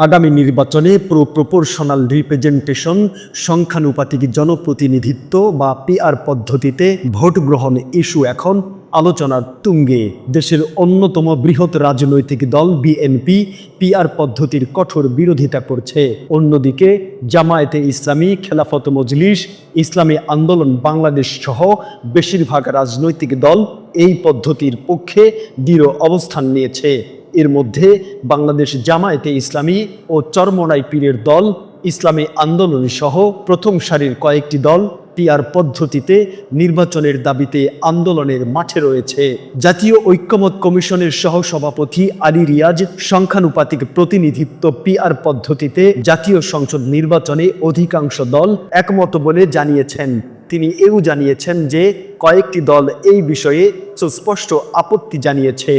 আগামী নির্বাচনে proportional representation সংখ্যানুপাতিক জনপ্রতিনিধিত্ব বা পিআর পদ্ধতিতে ভোট গ্রহণ ইস্যু এখন আলোচনার তুঙ্গে। দেশের অন্যতম বৃহৎ রাজনৈতিক দল বিএনপি পিআর পদ্ধতির কঠোর বিরোধিতা করছে। অন্যদিকে জামায়াতে ইসলামী, খেলাফত মজলিস, ইসলামী আন্দোলন বাংলাদেশ সহ বেশিরভাগ রাজনৈতিক দল এই পদ্ধতির পক্ষে দৃঢ় অবস্থান নিয়েছে। এর মধ্যে বাংলাদেশ জামায়াতে ইসলামী ও চরমোনাই পীরের দল, ইসলামী আন্দোলন সহ প্রথম সারির কয়েকটি দল পিআর পদ্ধতিতে নির্বাচনের দাবিতে আন্দোলনের মাঠে রয়েছে। জাতীয় ঐক্যমত্য কমিশনের সহসভাপতি আলী রিয়াজ সংখ্যানুপাতিক প্রতিনিধিত্ব পিআর পদ্ধতিতে জাতীয় সংসদ নির্বাচনে অধিকাংশ দল একমত বলে জানিয়েছেন। তিনি এও জানিয়েছেন যে কয়েকটি দল এই বিষয়ে সুস্পষ্ট আপত্তি জানিয়েছে।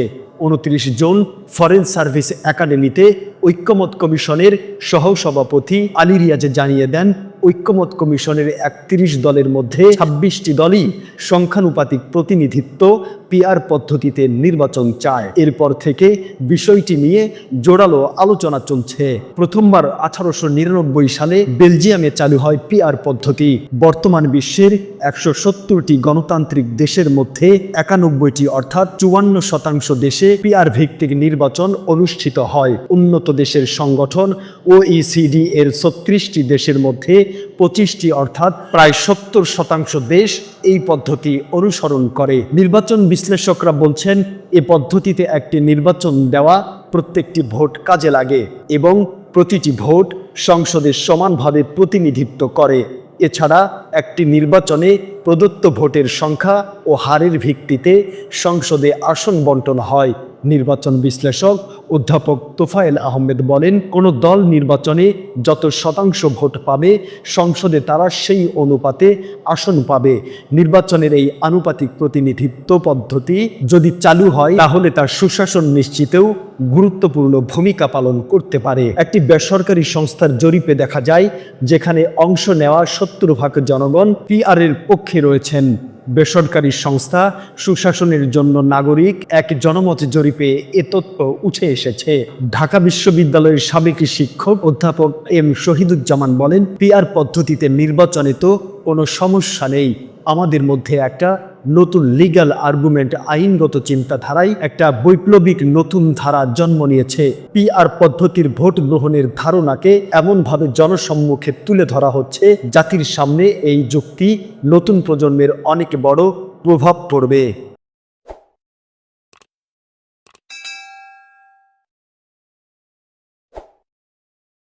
29 জুন ফরেন সার্ভিস একাডেমিতে ঐক্যমত্য কমিশনের সহসভাপতি আলী রিয়াজ জানিয়ে দেন, ঐক্যমত্য কমিশনের 31 দলের মধ্যে 26টি দলই সংখ্যানুপাতিক প্রতিনিধিত্ব পিআর পদ্ধতিতে নির্বাচন চায়। এরপর থেকে বিষয়টি নিয়ে জোরালো আলোচনা চলছে। প্রথমবার 1899 সালে বেলজিয়ামে চালু হয় পিআর পদ্ধতি। বর্তমান বিশ্বের 170টি গণতান্ত্রিক দেশের মধ্যে 91টি অর্থাৎ 54% দেশে পিআর ভিত্তিক নির্বাচন অনুষ্ঠিত হয়। উন্নত দেশের সংগঠন OECD এর 36টি দেশের মধ্যে 25টি অর্থাৎ প্রায় 70% দেশ এই পদ্ধতি অনুসরণ করে। নির্বাচন বিশ্লেষকরা বলছেন, এ পদ্ধতিতে একটি নির্বাচন দেওয়া প্রত্যেকটি ভোট কাজে লাগে এবং প্রতিটি ভোট সংসদে সমানভাবে প্রতিনিধিত্ব করে। এছাড়া একটি নির্বাচনে প্রদত্ত ভোটের সংখ্যা ও হারের ভিত্তিতে সংসদে আসন বণ্টন হয়। নির্বাচন বিশ্লেষক অধ্যাপক তোফায়েল আহমেদ বলেন, কোনো দল নির্বাচনে যত শতাংশ ভোট পাবে সংসদে তারা সেই অনুপাতে আসন পাবে। নির্বাচনের এই আনুপাতিক প্রতিনিধিত্ব পদ্ধতি যদি চালু হয় তাহলে তার সুশাসন নিশ্চিতেও গুরুত্বপূর্ণ ভূমিকা পালন করতে পারে। একটি বেসরকারি সংস্থার জরিপে দেখা যায়, যেখানে অংশ নেওয়া 70% জনগণ পিআর এর পক্ষে রয়েছেন। বেসরকারি সংস্থা সুশাসনের জন্য নাগরিক এক জনমত জরিপে এ তথ্য উঠে এসেছে। ঢাকা বিশ্ববিদ্যালয়ের সাবেক শিক্ষক অধ্যাপক এম শহীদুজ্জামান বলেন, পিআর পদ্ধতিতে নির্বাচনে তো কোনো সমস্যা নেই, আমাদের মধ্যে একটা নতুন লিগ্যাল আর্গুমেন্ট, আইনগত চিন্তাধারায় একটা বৈপ্লবিক নতুন ধারা জন্ম নিয়েছে। পিআর পদ্ধতির ভোট গ্রহণের ধারণাকে এমনভাবে জনসম্মুখে তুলে ধরা হচ্ছে, জাতির সামনে এই যুক্তি নতুন প্রজন্মের অনেক বড় প্রভাব পড়বে।